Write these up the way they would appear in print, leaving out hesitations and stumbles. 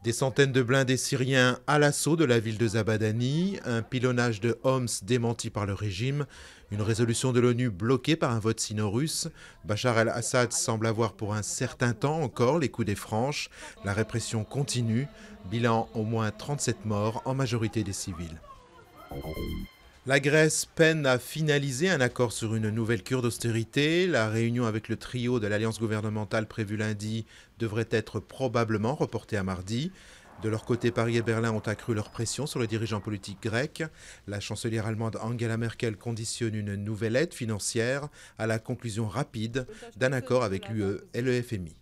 Des centaines de blindés syriens à l'assaut de la ville de Zabadani, un pilonnage de Homs démenti par le régime, une résolution de l'ONU bloquée par un vote sino-russe. Bachar el-Assad semble avoir pour un certain temps encore les coups des franches. La répression continue. Bilan au moins 37 morts, en majorité des civils. La Grèce peine à finaliser un accord sur une nouvelle cure d'austérité. La réunion avec le trio de l'alliance gouvernementale prévue lundi devrait être probablement reportée à mardi. De leur côté, Paris et Berlin ont accru leur pression sur les dirigeants politiques grecs. La chancelière allemande Angela Merkel conditionne une nouvelle aide financière à la conclusion rapide d'un accord avec l'UE et le FMI.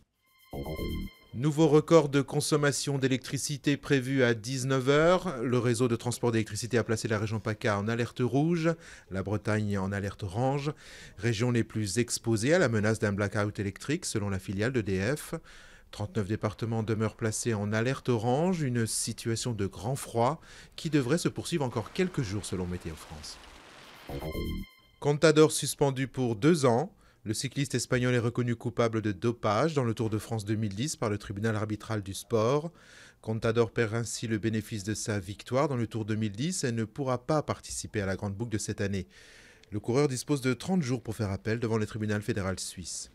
Nouveau record de consommation d'électricité prévu à 19 h. Le réseau de transport d'électricité a placé la région PACA en alerte rouge, la Bretagne en alerte orange, régions les plus exposées à la menace d'un blackout électrique selon la filiale d'EDF. 39 départements demeurent placés en alerte orange, une situation de grand froid qui devrait se poursuivre encore quelques jours selon Météo France. Contador suspendu pour 2 ans. Le cycliste espagnol est reconnu coupable de dopage dans le Tour de France 2010 par le tribunal arbitral du sport. Contador perd ainsi le bénéfice de sa victoire dans le Tour 2010 et ne pourra pas participer à la grande boucle de cette année. Le coureur dispose de 30 jours pour faire appel devant le tribunal fédéral suisse.